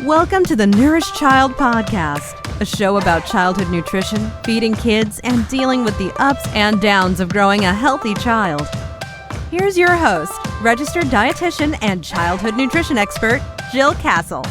Welcome to the Nourish Child Podcast, a show about childhood nutrition, feeding kids, and dealing with the ups and downs of growing a healthy child. Here's your host, registered dietitian and childhood nutrition expert, Jill Castle.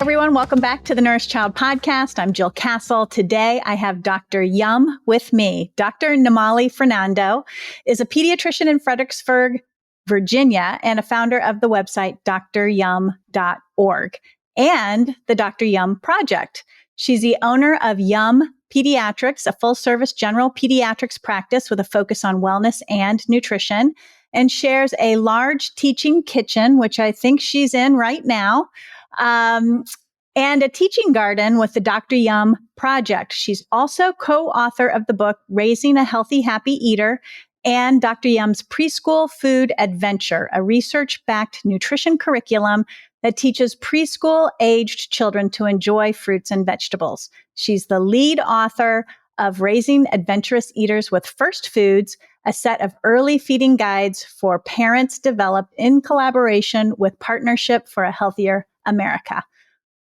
Everyone, welcome back to the Nourish Child Podcast. I'm Jill Castle. Today, I have Dr. Yum with me. Dr. Nimali Fernando is a pediatrician in Fredericksburg, Virginia, and a founder of the website dryum.org and the Dr. Yum Project. She's the owner of Yum Pediatrics, a full-service general pediatrics practice with a focus on wellness and nutrition, and shares a large teaching kitchen, which I think she's in right now, and a teaching garden with the Dr. Yum Project. She's also co-author of the book, Raising a Healthy, Happy Eater, and Dr. Yum's Preschool Food Adventure, a research-backed nutrition curriculum that teaches preschool-aged children to enjoy fruits and vegetables. She's the lead author of Raising Adventurous Eaters with First Foods, a set of early feeding guides for parents developed in collaboration with Partnership for a Healthier America.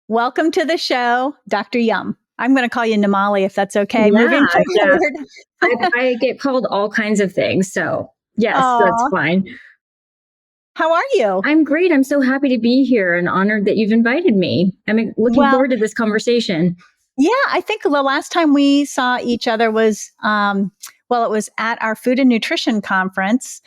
Welcome to the show, Dr. Yum. I'm going to call you Nimali if that's okay. Moving forward. I get called all kinds of things. So yes, that's fine. How are you? I'm great. I'm so happy to be here and honored that you've invited me. I'm looking forward to this conversation. Yeah, I think the last time we saw each other was, it was at our food and nutrition conference.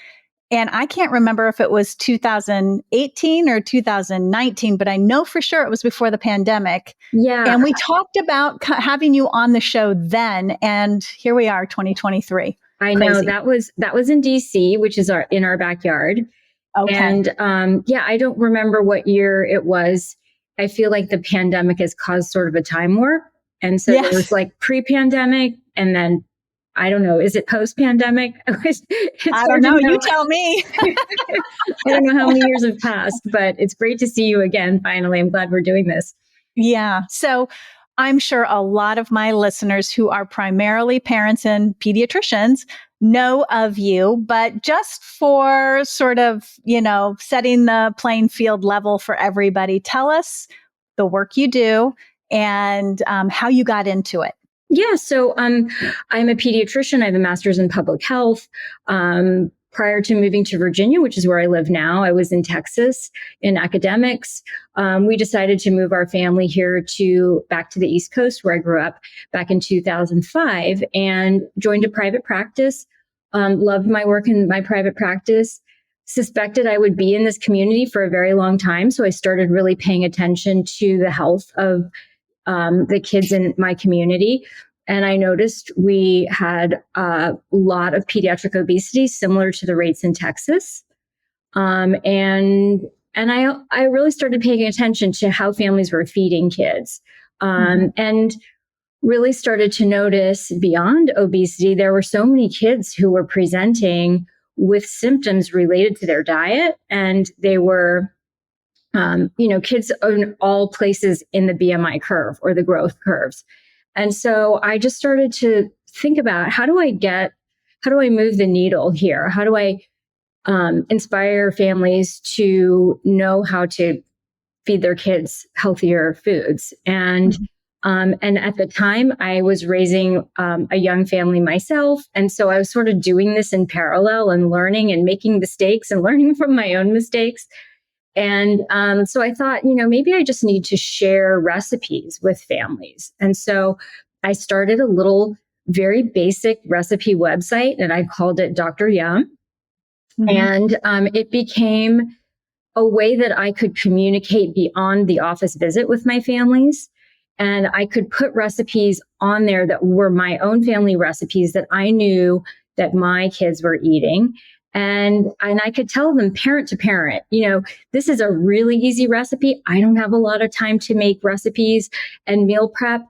And I can't remember if it was 2018 or 2019, but I know for sure it was before the pandemic. Yeah. And we talked about having you on the show then. And here we are, 2023. I know that was in DC, which is in our backyard. Okay. And I don't remember what year it was. I feel like the pandemic has caused sort of a time warp. And so It was like pre-pandemic and then I don't know. Is it post-pandemic? I don't know. You tell me. I don't know how many years have passed, but it's great to see you again. Finally, I'm glad we're doing this. Yeah. So I'm sure a lot of my listeners who are primarily parents and pediatricians know of you, but just for sort of, setting the playing field level for everybody, tell us the work you do and how you got into it. Yeah, so I'm a pediatrician. I have a master's in public health. Prior to moving to Virginia, which is where I live now, I was in Texas in academics. We decided to move our family here back to the East Coast where I grew up back in 2005 and joined a private practice. Loved my work in my private practice. Suspected I would be in this community for a very long time. So I started really paying attention to the health of the kids in my community. And I noticed we had a lot of pediatric obesity, similar to the rates in Texas. And I really started paying attention to how families were feeding kids. And really started to notice beyond obesity, there were so many kids who were presenting with symptoms related to their diet. And they were kids in all places in the BMI curve or the growth curves. And so I just started to think about how do I move the needle here? How do I inspire families to know how to feed their kids healthier foods? And at the time I was raising a young family myself. And so I was sort of doing this in parallel and learning and making mistakes and learning from my own mistakes. And so I thought, maybe I just need to share recipes with families. And so I started a little very basic recipe website and I called it Dr. Yum. And it became a way that I could communicate beyond the office visit with my families. And I could put recipes on there that were my own family recipes that I knew that my kids were eating. And I could tell them parent to parent, this is a really easy recipe. I don't have a lot of time to make recipes and meal prep.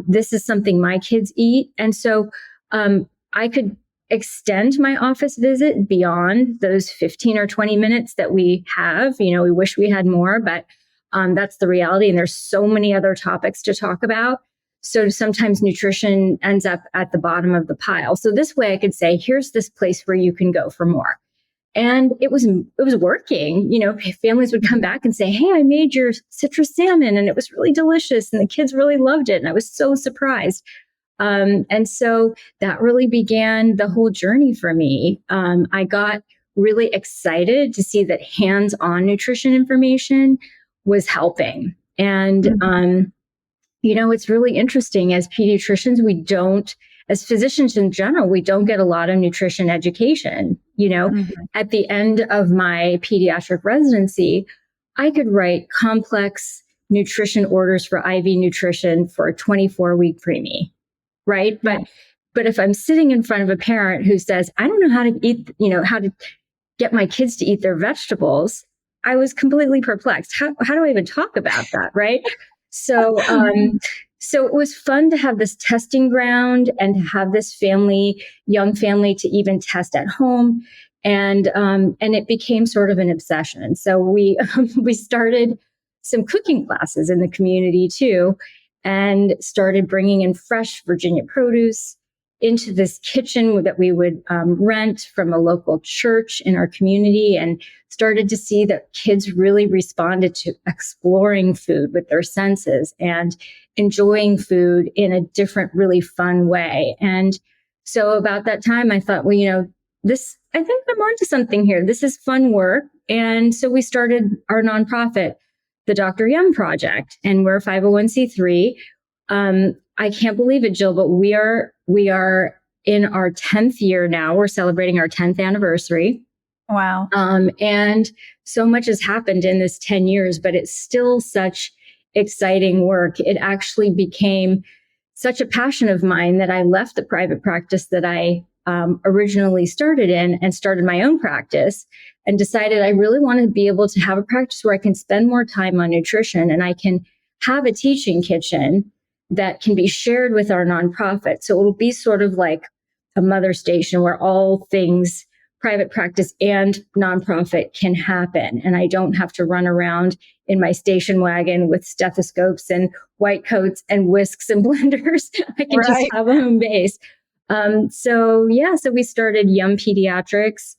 This is something my kids eat. And so I could extend my office visit beyond those 15 or 20 minutes that we have. We wish we had more, but that's the reality. And there's so many other topics to talk about. So sometimes nutrition ends up at the bottom of the pile. So this way I could say, here's this place where you can go for more. And it was working. Families would come back and say, "Hey, I made your citrus salmon and it was really delicious. And the kids really loved it." And I was so surprised. And so that really began the whole journey for me. I got really excited to see that hands-on nutrition information was helping. And, it's really interesting. As pediatricians, as physicians in general, we don't get a lot of nutrition education. At the end of my pediatric residency, I could write complex nutrition orders for IV nutrition for a 24-week preemie, right? But if I'm sitting in front of a parent who says, "I don't know how to eat, how to get my kids to eat their vegetables," I was completely perplexed. How do I even talk about that, right? So it was fun to have this testing ground and to have this young family to even test at home. And it became sort of an obsession. So we started some cooking classes in the community too, and started bringing in fresh Virginia produce into this kitchen that we would rent from a local church in our community, and started to see that kids really responded to exploring food with their senses and enjoying food in a different, really fun way. And so about that time, I thought, I think I'm onto something here. This is fun work. And so we started our nonprofit, the Dr. Yum Project, and we're a 501c3. I can't believe it, Jill, but we are in our 10th year now. We're celebrating our 10th anniversary. Wow. And so much has happened in this 10 years, but it's still such exciting work. It actually became such a passion of mine that I left the private practice that I originally started in and started my own practice, and decided I really want to be able to have a practice where I can spend more time on nutrition, and I can have a teaching kitchen that can be shared with our nonprofit. So it will be sort of like a mother station where all things private practice and nonprofit can happen. And I don't have to run around in my station wagon with stethoscopes and white coats and whisks and blenders. I can just have a home base. So we started Yum Pediatrics,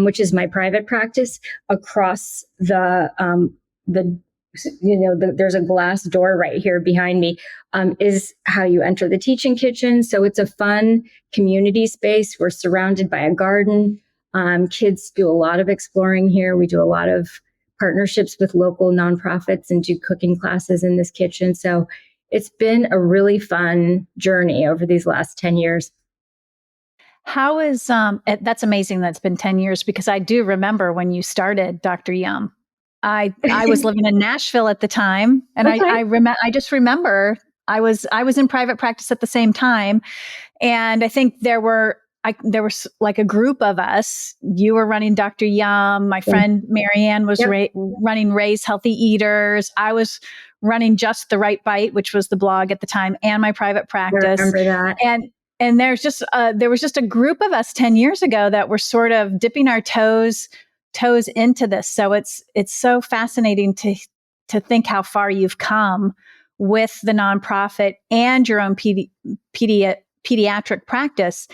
which is my private practice across there's a glass door right here behind me, is how you enter the teaching kitchen. So it's a fun community space. We're surrounded by a garden. Kids do a lot of exploring here. We do a lot of partnerships with local nonprofits and do cooking classes in this kitchen. So it's been a really fun journey over these last 10 years. How is, that's amazing that's been 10 years, because I do remember when you started Dr. Yum. I was living in Nashville at the time, and okay. I just remember I was in private practice at the same time, and I think there was like a group of us. You were running Dr. Yum. My friend Marianne was running Ray's Healthy Eaters. I was running Just the Right Bite, which was the blog at the time, and my private practice. I remember that. And there was just a group of us 10 years ago that were sort of dipping our toes into this. So it's so fascinating to think how far you've come with the nonprofit and your own pediatric practice.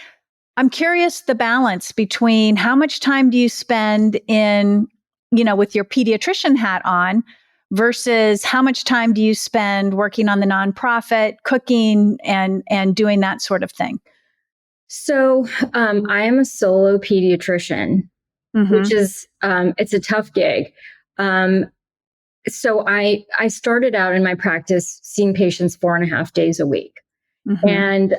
I'm curious the balance between how much time do you spend in, with your pediatrician hat on, versus how much time do you spend working on the nonprofit, cooking, and doing that sort of thing? So I am a solo pediatrician, which is, it's a tough gig. So I started out in my practice seeing patients 4.5 days a week. And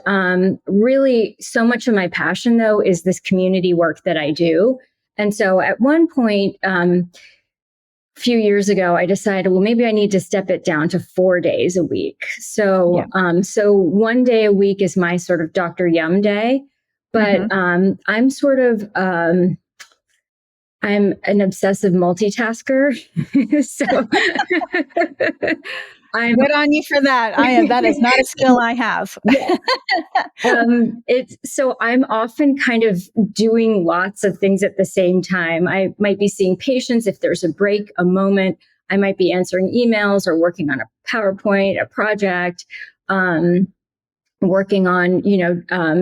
really, so much of my passion, though, is this community work that I do. And so at one point, a few years ago, I decided, well, maybe I need to step it down to 4 days a week. So, so 1 day a week is my sort of Dr. Yum day, but I'm sort of, I'm an obsessive multitasker. So good on you for that. That is not a skill I have. So I'm often kind of doing lots of things at the same time. I might be seeing patients. If there's a break, a moment, I might be answering emails or working on a PowerPoint, a project, working on,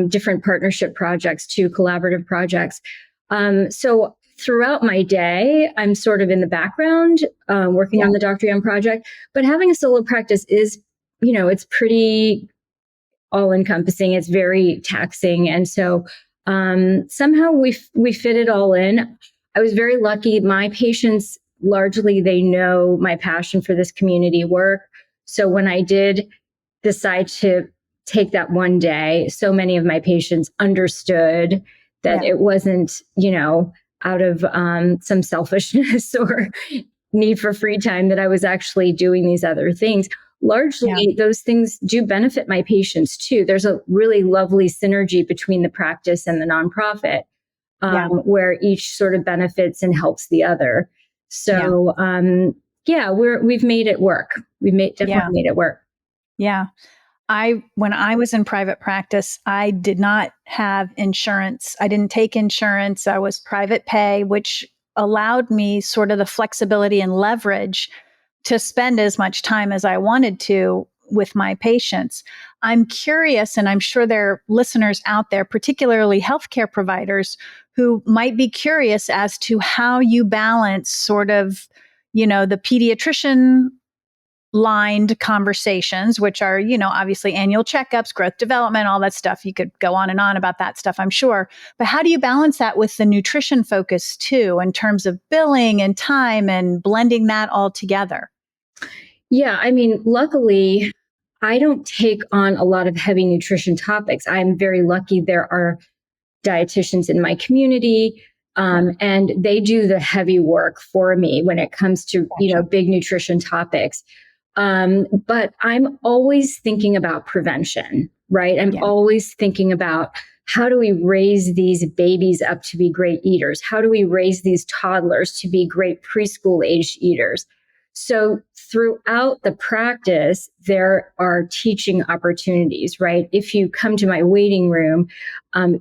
different partnership projects too, collaborative projects. So throughout my day, I'm sort of in the background, working on the Dr. Yum project, but having a solo practice is, it's pretty all encompassing. It's very taxing. And so, somehow we fit it all in. I was very lucky. My patients, largely, they know my passion for this community work. So when I did decide to take that one day, so many of my patients understood that it wasn't, out of some selfishness or need for free time, that I was actually doing these other things. Largely, those things do benefit my patients too. There's a really lovely synergy between the practice and the nonprofit, where each sort of benefits and helps the other. So, we've made it work. Definitely made it work. Yeah. When I was in private practice, I did not have insurance. I didn't take insurance. I was private pay, which allowed me sort of the flexibility and leverage to spend as much time as I wanted to with my patients. I'm curious, and I'm sure there are listeners out there, particularly healthcare providers, who might be curious as to how you balance sort of, the pediatrician lined conversations, which are, obviously annual checkups, growth development, all that stuff. You could go on and on about that stuff, I'm sure. But how do you balance that with the nutrition focus too, in terms of billing and time and blending that all together? Yeah, I mean, luckily, I don't take on a lot of heavy nutrition topics. I'm very lucky there are dietitians in my community, and they do the heavy work for me when it comes to, big nutrition topics. But I'm always thinking about prevention, right? I'm always thinking about, how do we raise these babies up to be great eaters? How do we raise these toddlers to be great preschool age eaters? So throughout the practice, there are teaching opportunities, right? If you come to my waiting room,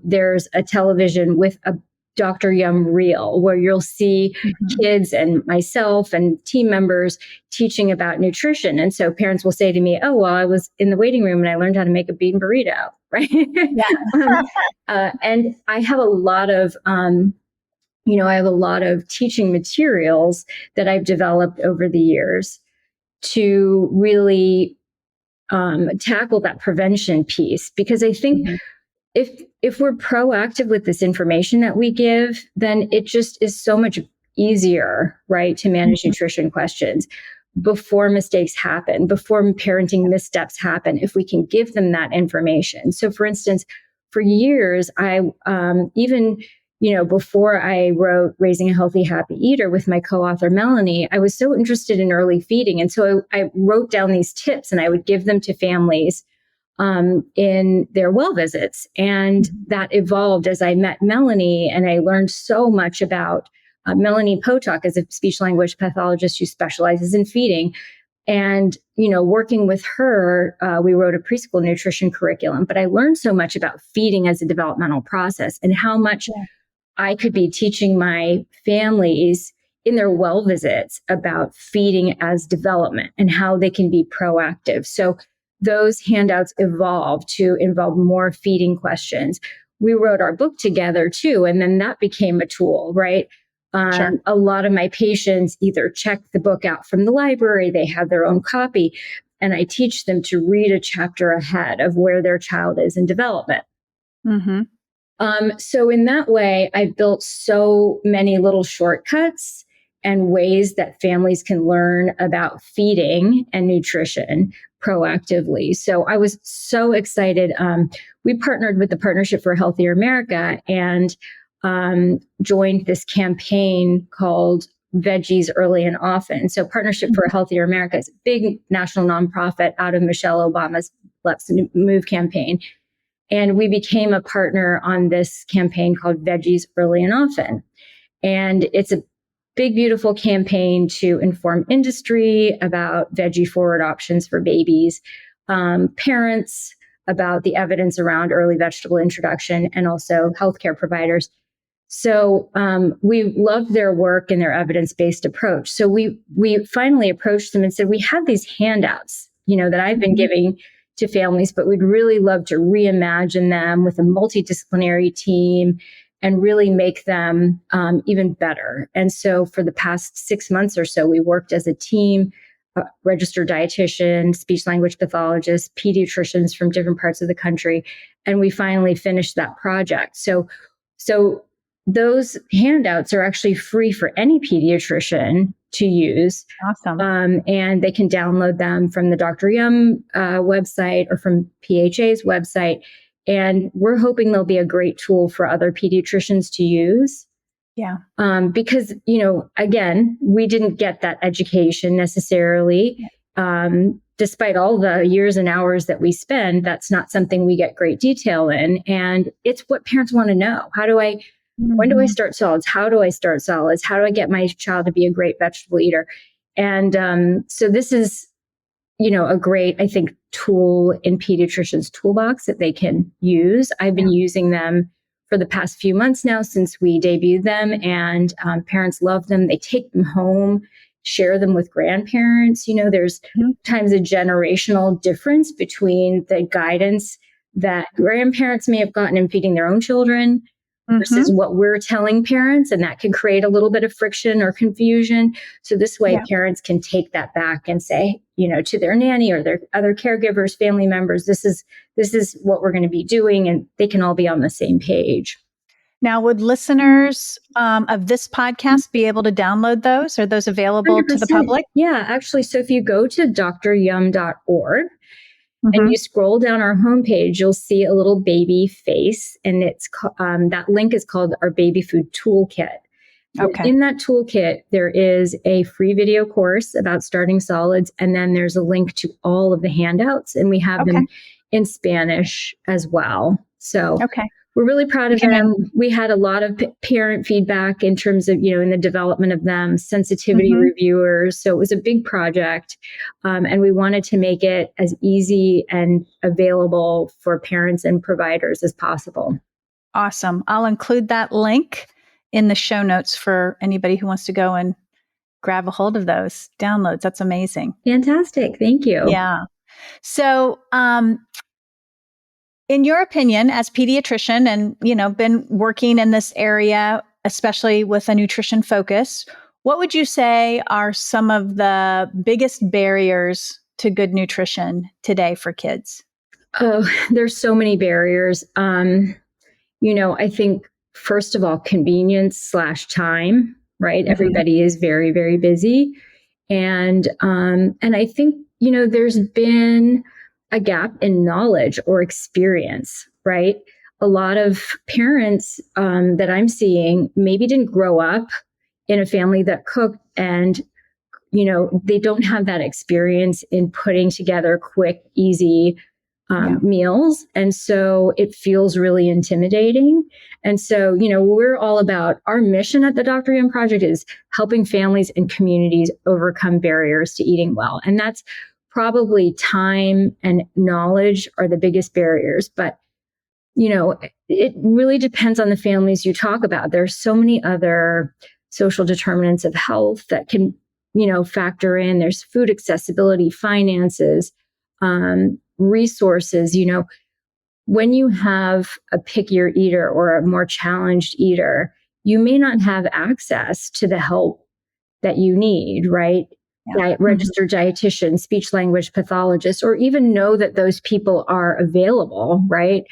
there's a television with a Dr. Yum reel where you'll see kids and myself and team members teaching about nutrition. And so parents will say to me, oh, well, I was in the waiting room and I learned how to make a bean burrito, right? And I have a lot of, teaching materials that I've developed over the years to really tackle that prevention piece, because I think if we're proactive with this information that we give, then it just is so much easier, right, to manage nutrition questions before mistakes happen, before parenting missteps happen, if we can give them that information. So for instance, for years, I even before I wrote Raising a Healthy, Happy Eater with my co-author, Melanie, I was so interested in early feeding. And so I wrote down these tips and I would give them to families in their well visits. And that evolved as I met Melanie, and I learned so much about Melanie Potok is a speech language pathologist who specializes in feeding. And, working with her, we wrote a preschool nutrition curriculum, but I learned so much about feeding as a developmental process and how much I could be teaching my families in their well visits about feeding as development and how they can be proactive. So those handouts evolved to involve more feeding questions. We wrote our book together too, and then that became a tool, right? A lot of my patients either check the book out from the library, they have their own copy, and I teach them to read a chapter ahead of where their child is in development. So in that way, I've built so many little shortcuts and ways that families can learn about feeding and nutrition proactively. So I was so excited. We partnered with the Partnership for a Healthier America and joined this campaign called Veggies Early and Often. So Partnership for a Healthier America is a big national nonprofit out of Michelle Obama's Let's Move campaign. And we became a partner on this campaign called Veggies Early and Often. And it's a big, beautiful campaign to inform industry about veggie forward options for babies, parents about the evidence around early vegetable introduction, and also healthcare providers. So we loved their work and their evidence-based approach. So we finally approached them and said, we have these handouts, that I've been giving to families, but we'd really love to reimagine them with a multidisciplinary team and really make them even better. And so for the past 6 months or so, we worked as a team, registered dietitian, speech language pathologist, pediatricians from different parts of the country. And we finally finished that project. So those handouts are actually free for any pediatrician to use. Awesome. And they can download them from the Dr. Yum website or from PHA's website. And we're hoping they'll be a great tool for other pediatricians to use. Yeah. Because, again, we didn't get that education necessarily. Despite all the years and hours that we spend, that's not something we get great detail in. And it's what parents want to know. When do I start solids? How do I start solids? How do I get my child to be a great vegetable eater? And so this is, a great, I think, tool in pediatricians' toolbox that they can use. I've been using them for the past few months now since we debuted them, and parents love them. They take them home, share them with grandparents. There's times a generational difference between the guidance that grandparents may have gotten in feeding their own children versus what we're telling parents, and that can create a little bit of friction or confusion. So this way parents can take that back and say, to their nanny or their other caregivers, family members, this is what we're going to be doing, and they can all be on the same page. Now, would listeners of this podcast be able to download those? Are those available 100%. To the public? Yeah, actually. So if you go to dryum.org, and you scroll down our homepage, you'll see a little baby face, and it's that link is called our baby food toolkit. Okay. In that toolkit, there is a free video course about starting solids, and then there's a link to all of the handouts, and we have them in Spanish as well. So we're really proud of them. We had a lot of parent feedback in terms of, in the development of them, sensitivity reviewers. So it was a big project. And we wanted to make it as easy and available for parents and providers as possible. Awesome. I'll include that link in the show notes for anybody who wants to go and grab a hold of those downloads. That's amazing. Fantastic. Thank you. Yeah. So, in your opinion, as pediatrician and, been working in this area, especially with a nutrition focus, what would you say are some of the biggest barriers to good nutrition today for kids? Oh, there's so many barriers. I think, first of all, convenience / time, right? Everybody is very, very busy. And I think, there's been a gap in knowledge or experience, right? A lot of parents that I'm seeing maybe didn't grow up in a family that cooked, and, they don't have that experience in putting together quick, easy meals. And so it feels really intimidating. And so, we're all about, our mission at the Dr. Yum Project is helping families and communities overcome barriers to eating well. And that's probably time and knowledge are the biggest barriers. But, it really depends on the families you talk about. There's so many other social determinants of health that can, factor in. There's food accessibility, finances, resources. When you have a pickier eater or a more challenged eater, you may not have access to the help that you need, right? Registered dietitian, speech language pathologist, or even know that those people are available, right?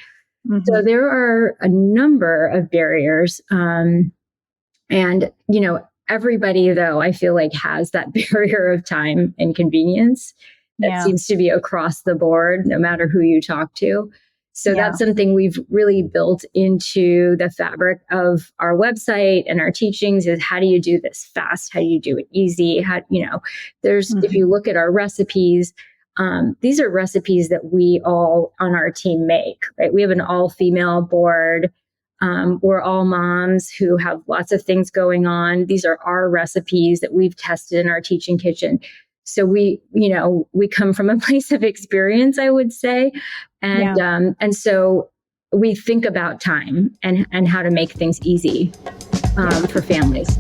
So there are a number of barriers. And, everybody, though, I feel like has that barrier of time and convenience that seems to be across the board, no matter who you talk to. So that's something we've really built into the fabric of our website and our teachings is, how do you do this fast? How do you do it easy? If you look at our recipes, these are recipes that we all on our team make, right? We have an all-female board. We're all moms who have lots of things going on. These are our recipes that we've tested in our teaching kitchen. So we come from a place of experience, I would say. And so we think about time and how to make things easy for families.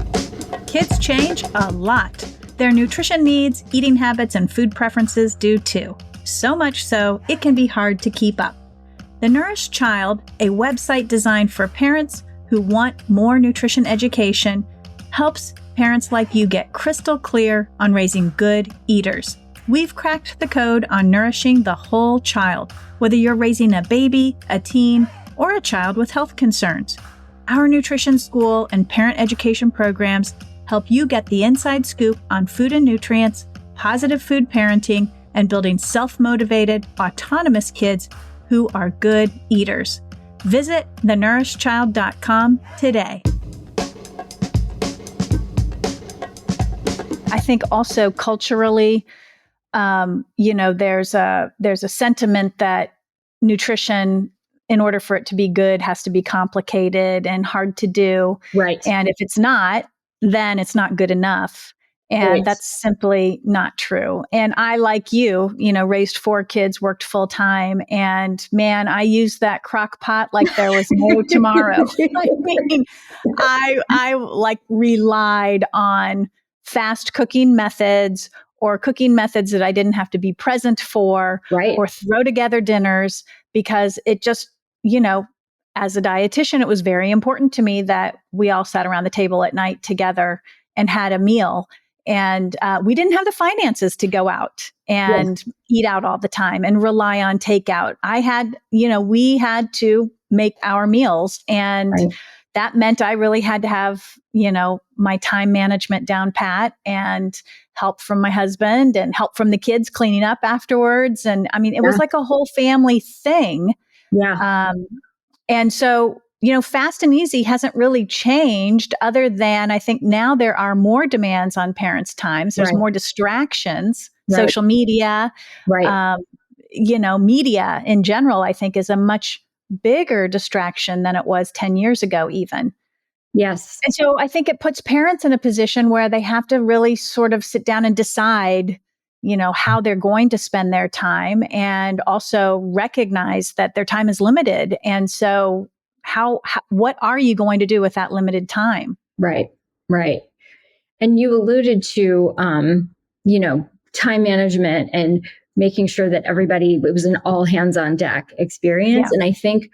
Kids change a lot. Their nutrition needs, eating habits, and food preferences do too. So much so, it can be hard to keep up. The Nourished Child, a website designed for parents who want more nutrition education, helps parents like you get crystal clear on raising good eaters. We've cracked the code on nourishing the whole child, whether you're raising a baby, a teen, or a child with health concerns. Our nutrition school and parent education programs help you get the inside scoop on food and nutrients, positive food parenting, and building self-motivated, autonomous kids who are good eaters. Visit thenourishchild.com today. I think also culturally, there's a sentiment that nutrition, in order for it to be good, has to be complicated and hard to do. Right. And if it's not, then it's not good enough. And Right. that's simply not true. And I, like you, raised 4 kids, worked full time. And man, I used that crock pot like there was no tomorrow. I like relied on fast cooking methods or cooking methods that I didn't have to be present for, Right. or throw together dinners, because it just, as a dietitian, it was very important to me that we all sat around the table at night together and had a meal. And we didn't have the finances to go out and eat out all the time and rely on takeout. We had to make our meals. And that meant I really had to have, my time management down pat, and help from my husband and help from the kids cleaning up afterwards. And I mean, it was like a whole family thing. Yeah. And so, fast and easy hasn't really changed, other than I think now there are more demands on parents' times. There's more distractions, social media, media in general, I think, is a much bigger distraction than it was 10 years ago, even. Yes. And so I think it puts parents in a position where they have to really sort of sit down and decide, how they're going to spend their time, and also recognize that their time is limited. And so what are you going to do with that limited time? Right. And you alluded to, time management and making sure that it was an all hands on deck experience. Yeah. And I think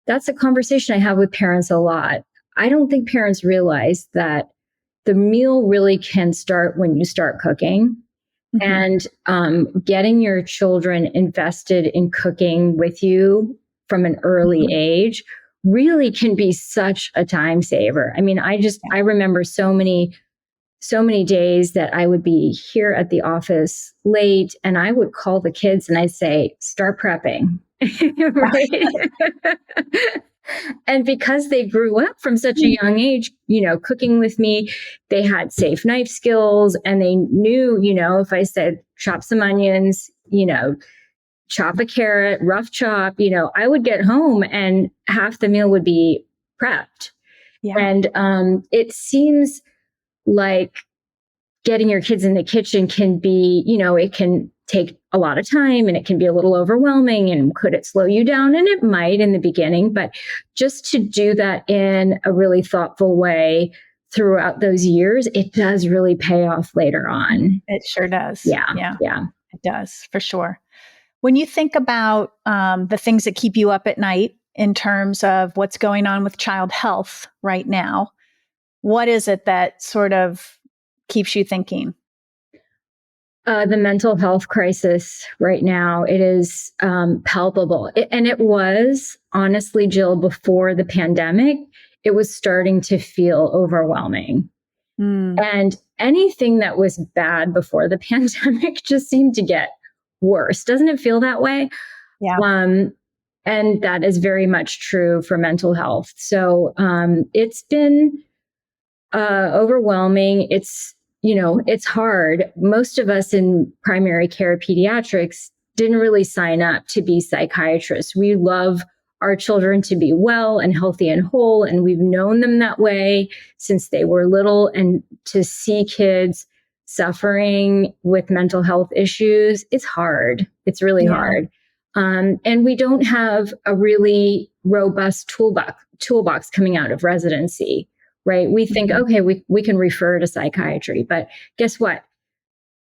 that's a conversation I have with parents a lot. I don't think parents realize that the meal really can start when you start cooking. And getting your children invested in cooking with you from an early age really can be such a time saver. I mean, I remember so many days that I would be here at the office late, and I would call the kids and I'd say, start prepping. And because they grew up from such a young age, cooking with me, they had safe knife skills, and they knew, if I said, chop some onions, chop a carrot, rough chop, I would get home and half the meal would be prepped. Yeah. And it seems like getting your kids in the kitchen can be, it can take a lot of time, and it can be a little overwhelming, and could it slow you down? And it might in the beginning, but just to do that in a really thoughtful way throughout those years, it does really pay off later on. It sure does. Yeah. It does, for sure. When you think about the things that keep you up at night in terms of what's going on with child health right now, what is it that sort of keeps you thinking? The mental health crisis right now, it is palpable. And it was, honestly, Jill, before the pandemic, it was starting to feel overwhelming. And anything that was bad before the pandemic just seemed to get worse. Doesn't it feel that way? Yeah. And that is very much true for mental health. So it's been overwhelming. It's hard. Most of us in primary care pediatrics didn't really sign up to be psychiatrists. We love our children to be well and healthy and whole, and we've known them that way since they were little. And to see kids suffering with mental health issues, it's hard. It's really hard. And we don't have a really robust toolbox coming out of residency. Right? We think, okay, we can refer to psychiatry, but guess what?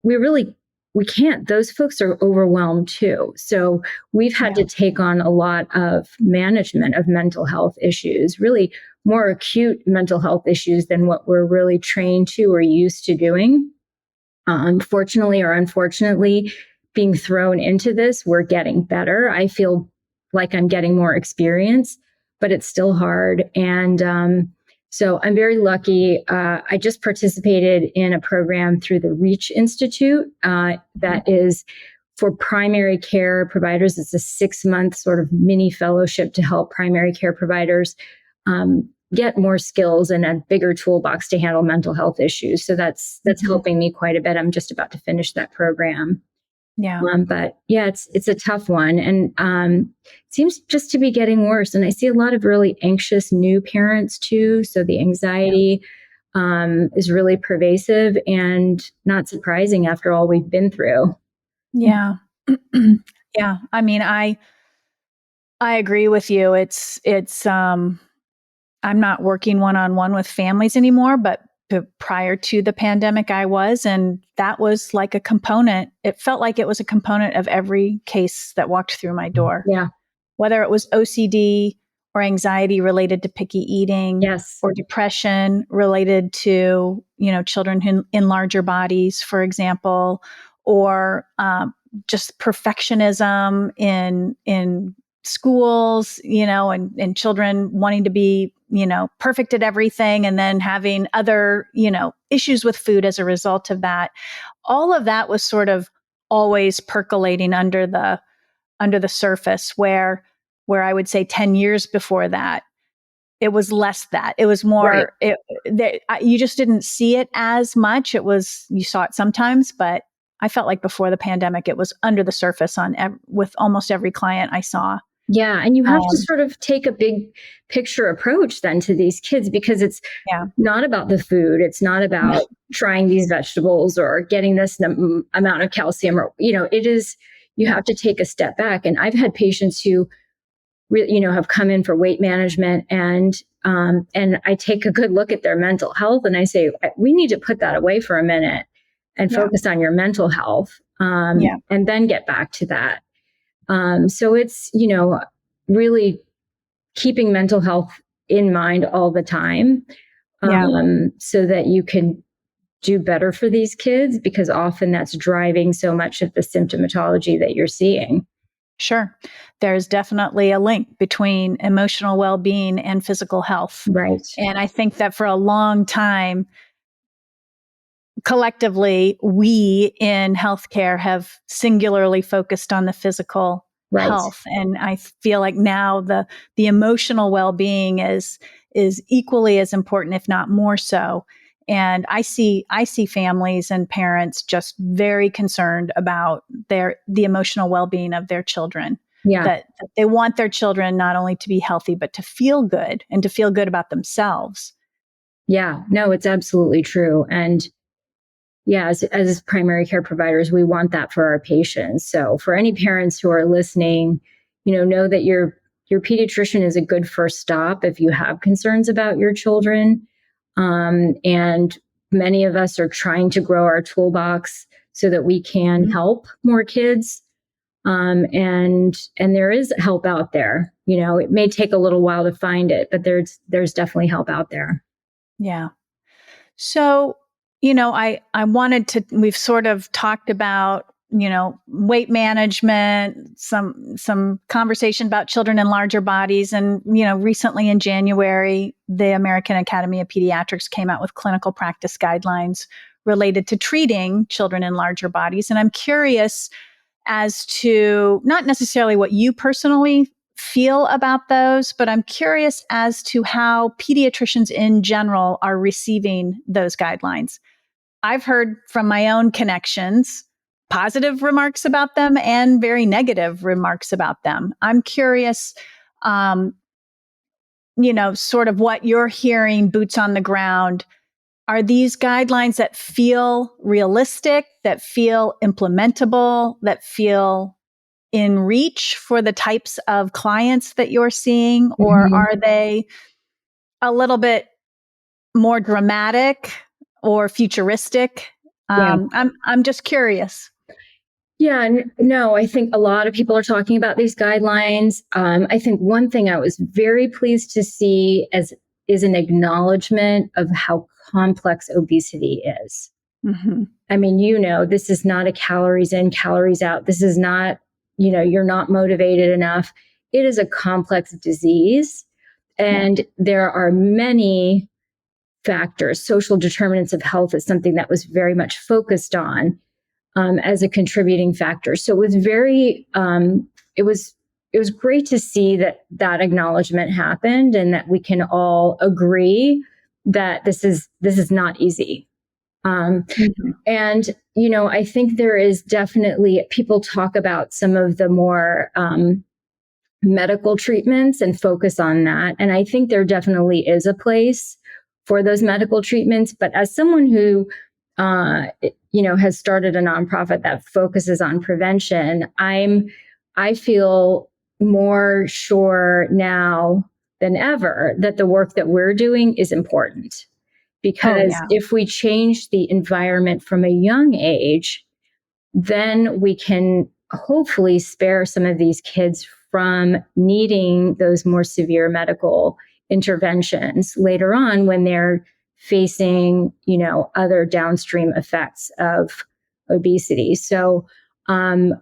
We really we can't. Those folks are overwhelmed too. So we've had to take on a lot of management of mental health issues, really more acute mental health issues than what we're really trained to or used to doing. Fortunately or unfortunately, being thrown into this, we're getting better. I feel like I'm getting more experience, but it's still hard. And so I'm very lucky. I just participated in a program through the Reach Institute that is for primary care providers. It's a 6-month sort of mini fellowship to help primary care providers get more skills and a bigger toolbox to handle mental health issues. So that's helping me quite a bit. I'm just about to finish that program. Yeah. But yeah, it's a tough one, and it seems just to be getting worse. And I see a lot of really anxious new parents too. So the anxiety is really pervasive and not surprising after all we've been through. Yeah. Yeah. I mean, I agree with you. It's I'm not working one-on-one with families anymore, but prior to the pandemic, I was, and that was like a component. It felt like it was a component of every case that walked through my door. Yeah. Whether it was OCD or anxiety related to picky eating, Yes. or depression related to, children in larger bodies, for example, or just perfectionism in schools, and children wanting to be, perfect at everything, and then having other, issues with food as a result of that. All of that was sort of always percolating under the surface, where I would say 10 years before that, it was less that. It was more, you just didn't see it as much. You saw it sometimes, but I felt like before the pandemic, it was under the surface with almost every client I saw. Yeah. And you have to sort of take a big picture approach then to these kids, because it's not about the food. It's not about trying these vegetables or getting this amount of calcium, or, it is, you have to take a step back. And I've had patients who really, have come in for weight management, and I take a good look at their mental health, and I say, we need to put that away for a minute and focus on your mental health, and then get back to that. So it's, really keeping mental health in mind all the time, so that you can do better for these kids, because often that's driving so much of the symptomatology that you're seeing. Sure. There's definitely a link between emotional well-being and physical health. Right. And I think that for a long time, collectively, we in healthcare have singularly focused on the physical health. And I feel like now the emotional well-being is equally as important, if not more so. And I see families and parents just very concerned about the emotional well-being of their children. Yeah. That they want their children not only to be healthy, but to feel good and to feel good about themselves. Yeah, no, it's absolutely true. And yeah, as primary care providers, we want that for our patients. So for any parents who are listening, know that your pediatrician is a good first stop if you have concerns about your children. And many of us are trying to grow our toolbox so that we can help more kids. And there is help out there. It may take a little while to find it, but there's definitely help out there. Yeah. So, I wanted we've sort of talked about, weight management, some conversation about children in larger bodies. And, recently in January, the American Academy of Pediatrics came out with clinical practice guidelines related to treating children in larger bodies. And I'm curious as to not necessarily what you personally feel about those, but I'm curious as to how pediatricians in general are receiving those guidelines. I've heard from my own connections positive remarks about them and very negative remarks about them. I'm curious, sort of what you're hearing, boots on the ground. Are these guidelines that feel realistic, that feel implementable, that feel in reach for the types of clients that you're seeing? Or are they a little bit more dramatic or futuristic? I'm just curious. Yeah, no, I think a lot of people are talking about these guidelines. I think one thing I was very pleased to see is an acknowledgement of how complex obesity is. Mm-hmm. I mean, this is not a calories in, calories out. This is not, you're not motivated enough. It is a complex disease. And there are many factors. Social determinants of health is something that was very much focused on as a contributing factor. So it was it was great to see that acknowledgement happened and that we can all agree that this is not easy. Mm-hmm. And, I think there is definitely, people talk about some of the more medical treatments and focus on that. And I think there definitely is a place for those medical treatments. But as someone who, has started a nonprofit that focuses on prevention, I feel more sure now than ever that the work that we're doing is important. Because if we change the environment from a young age, then we can hopefully spare some of these kids from needing those more severe medical interventions later on when they're facing, other downstream effects of obesity. So I'm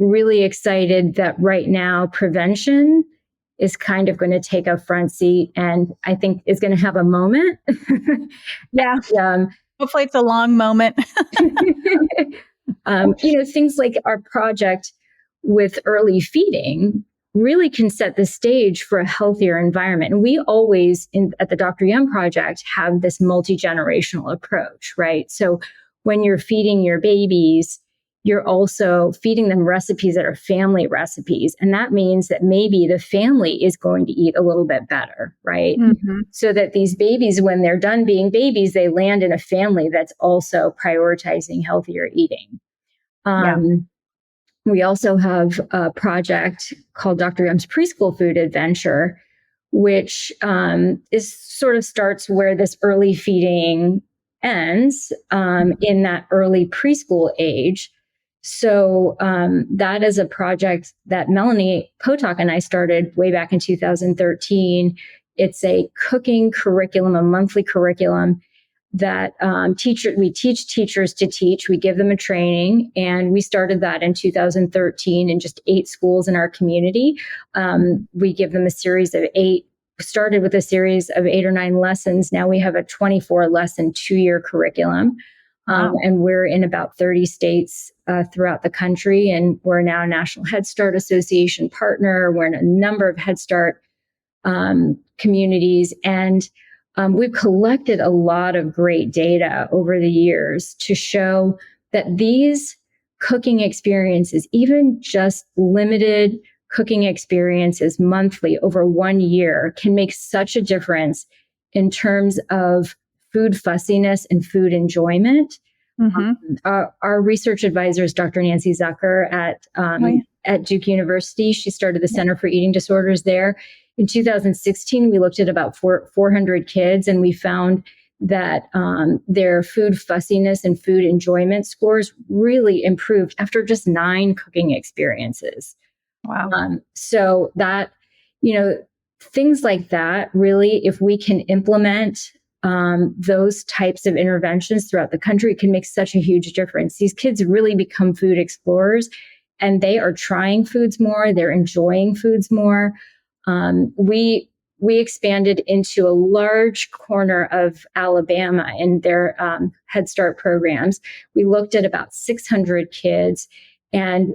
really excited that right now prevention is kind of going to take a front seat, and I think is going to have a moment. Yeah. And, hopefully it's a long moment. Things like our project with early feeding really can set the stage for a healthier environment. And we always at the Dr. Yum Project have this multi-generational approach, right? So when you're feeding your babies, you're also feeding them recipes that are family recipes. And that means that maybe the family is going to eat a little bit better, right? Mm-hmm. So that these babies, when they're done being babies, they land in a family that's also prioritizing healthier eating. We also have a project called Dr. Yum's Preschool Food Adventure, which starts where this early feeding ends in that early preschool age. So that is a project that Melanie Potok and I started way back in 2013. It's a cooking curriculum, a monthly curriculum that we teach teachers to teach. We give them a training, and we started that in 2013 in just 8 schools in our community. We give them a series of 8. Started with a series of 8 or 9 lessons. Now we have a 24 lesson 2-year curriculum. And we're in about 30 states throughout the country. And we're now a National Head Start Association partner. We're in a number of Head Start communities. And we've collected a lot of great data over the years to show that these cooking experiences, even just limited cooking experiences monthly over 1 year, can make such a difference in terms of food fussiness and food enjoyment. Mm-hmm. Our research advisor is Dr. Nancy Zucker at Duke University. She started the Center for Eating Disorders there. In 2016, we looked at about 400 kids, and we found that their food fussiness and food enjoyment scores really improved after just 9 cooking experiences. Wow. So that, things like that, really, if we can implement those types of interventions throughout the country, it can make such a huge difference. These kids really become food explorers, and they are trying foods more. They're enjoying foods more. We expanded into a large corner of Alabama in their Head Start programs. We looked at about 600 kids, and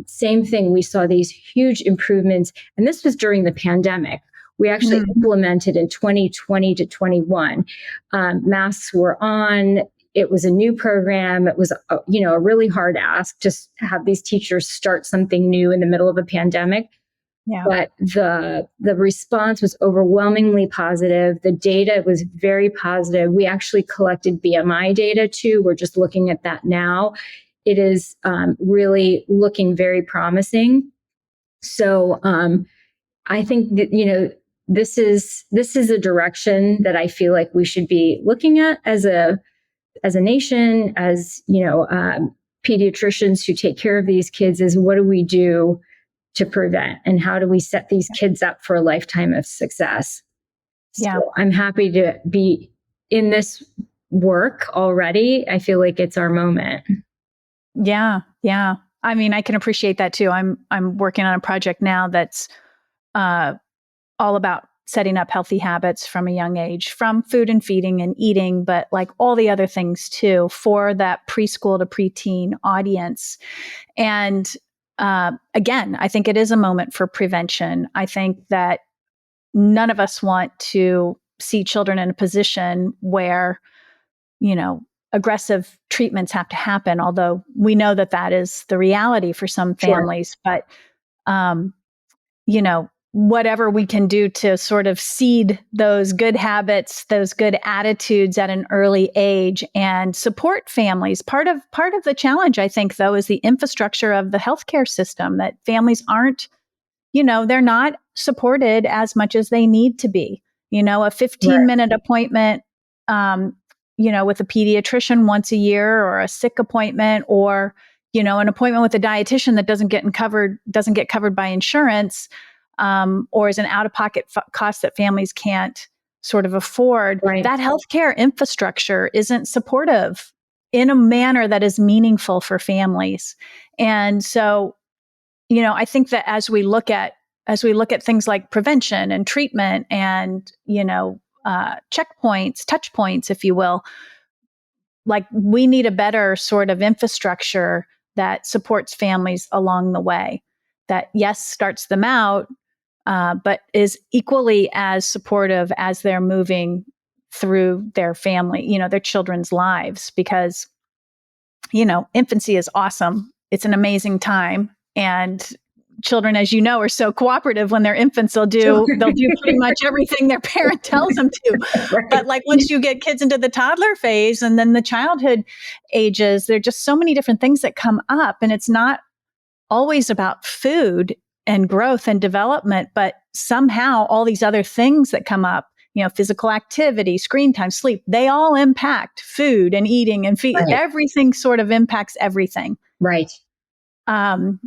same thing. We saw these huge improvements, and this was during the pandemic. We actually implemented in 2020 to 21. Masks were on. It was a new program. It was, a really hard ask to have these teachers start something new in the middle of a pandemic. Yeah. But the response was overwhelmingly positive. The data was very positive. We actually collected BMI data too. We're just looking at that now. It is really looking very promising. So I think that, this is a direction that I feel like we should be looking at as a nation, as pediatricians who take care of these kids is, what do we do to prevent, and how do we set these kids up for a lifetime of success? Yeah. So I'm happy to be in this work already. I feel like it's our moment. Yeah. Yeah. I mean, I can appreciate that too. I'm working on a project now that's all about setting up healthy habits from a young age, from food and feeding and eating, but like all the other things too, for that preschool to preteen audience. And again, I think it is a moment for prevention. I think that none of us want to see children in a position where, aggressive treatments have to happen, although we know that that is the reality for some families. Sure. But, whatever we can do to sort of seed those good habits, those good attitudes at an early age and support families. Part of the challenge, I think, though, is the infrastructure of the healthcare system, that families aren't, they're not supported as much as they need to be. A 15-minute appointment, with a pediatrician once a year, or a sick appointment, or, an appointment with a dietitian that doesn't get covered by insurance, or is an out-of-pocket cost that families can't sort of afford. Right. That healthcare infrastructure isn't supportive in a manner that is meaningful for families. And so, I think that as we look at things like prevention and treatment and, checkpoints, touch points, if you will, like we need a better sort of infrastructure that supports families along the way, that yes, starts them out, but is equally as supportive as they're moving through their family, their children's lives, because, infancy is awesome. It's an amazing time. And children, as you know, are so cooperative when they're infants. They'll do pretty much everything their parent tells them to. Right. But like once you get kids into the toddler phase and then the childhood ages, there are just so many different things that come up. And it's not always about food and growth and development, but somehow all these other things that come up, physical activity, screen time, sleep, they all impact food and eating and feed. Right. Everything sort of impacts everything. Right. And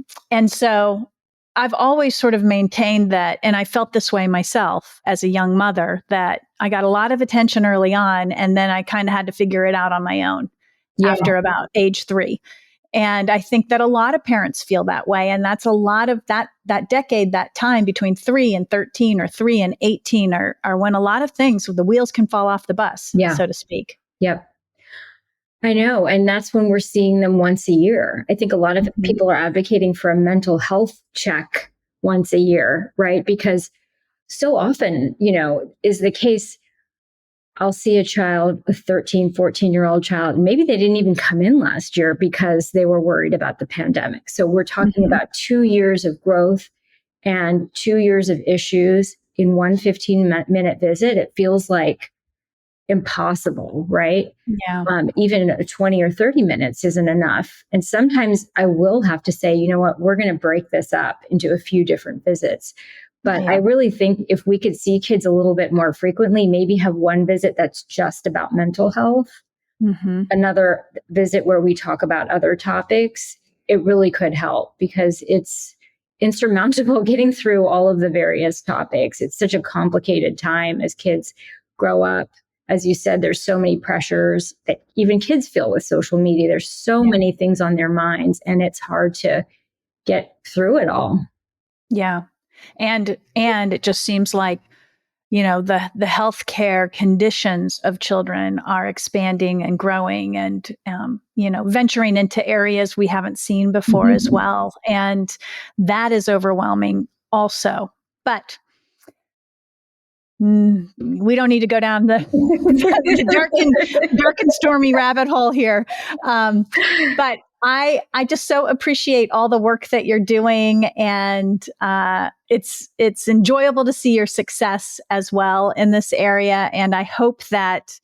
so I've always sort of maintained that, and I felt this way myself as a young mother, that I got a lot of attention early on, and then I kind of had to figure it out on my own after about age 3. And I think that a lot of parents feel that way. And that's a lot of that decade, that time between 3 and 13 or 3 and 18 are when a lot of things, the wheels can fall off the bus, so to speak. Yep. I know. And that's when we're seeing them once a year. I think a lot of people are advocating for a mental health check once a year, right? Because so often, is the case, I'll see a child, a 13, 14-year-old child, and maybe they didn't even come in last year because they were worried about the pandemic. So we're talking about 2 years of growth and 2 years of issues in one 15-minute visit. It feels like impossible, right? Yeah. Even 20 or 30 minutes isn't enough. And sometimes I will have to say, you know what, we're going to break this up into a few different visits. But I really think if we could see kids a little bit more frequently, maybe have one visit that's just about mental health, another visit where we talk about other topics, it really could help, because it's insurmountable getting through all of the various topics. It's such a complicated time as kids grow up. As you said, there's so many pressures that even kids feel with social media. There's so many things on their minds, and it's hard to get through it all. Yeah. And it just seems like, the healthcare conditions of children are expanding and growing and, venturing into areas we haven't seen before as well. And that is overwhelming also. But we don't need to go down the dark and stormy rabbit hole here. But I just so appreciate all the work that you're doing, and it's enjoyable to see your success as well in this area. And I hope that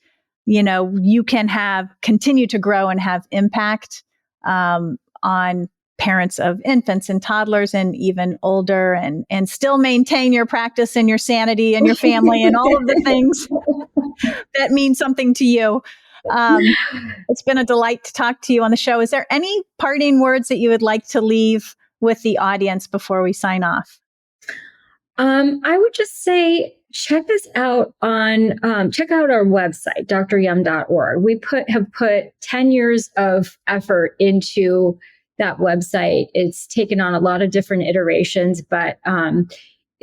you can continue to grow and have impact on parents of infants and toddlers and even older, and still maintain your practice and your sanity and your family and all of the things that mean something to you. It's been a delight to talk to you on the show. Is there any parting words that you would like to leave with the audience before we sign off? I would just say, check us out check out our website, dryum.org. We have put 10 years of effort into that website. It's taken on a lot of different iterations, but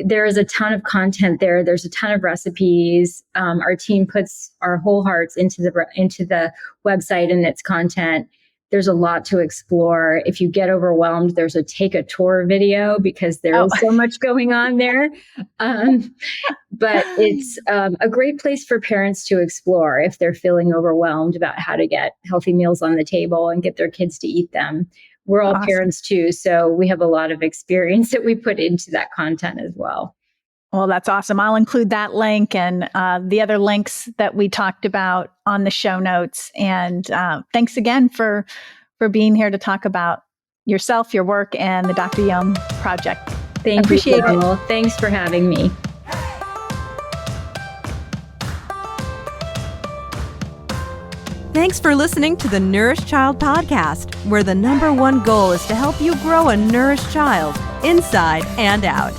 there is a ton of content there. There's a ton of recipes. Our team puts our whole hearts into the website and its content. There's a lot to explore. If you get overwhelmed, there's a take a tour video because there is so much going on there. But it's a great place for parents to explore if they're feeling overwhelmed about how to get healthy meals on the table and get their kids to eat them. We're all parents too, so we have a lot of experience that we put into that content as well. Well, that's awesome. I'll include that link and the other links that we talked about on the show notes. And thanks again for being here to talk about yourself, your work, and the Dr. Yum project. Appreciate it. Thanks for having me. Thanks for listening to the Nourished Child Podcast, where the #1 goal is to help you grow a nourished child inside and out.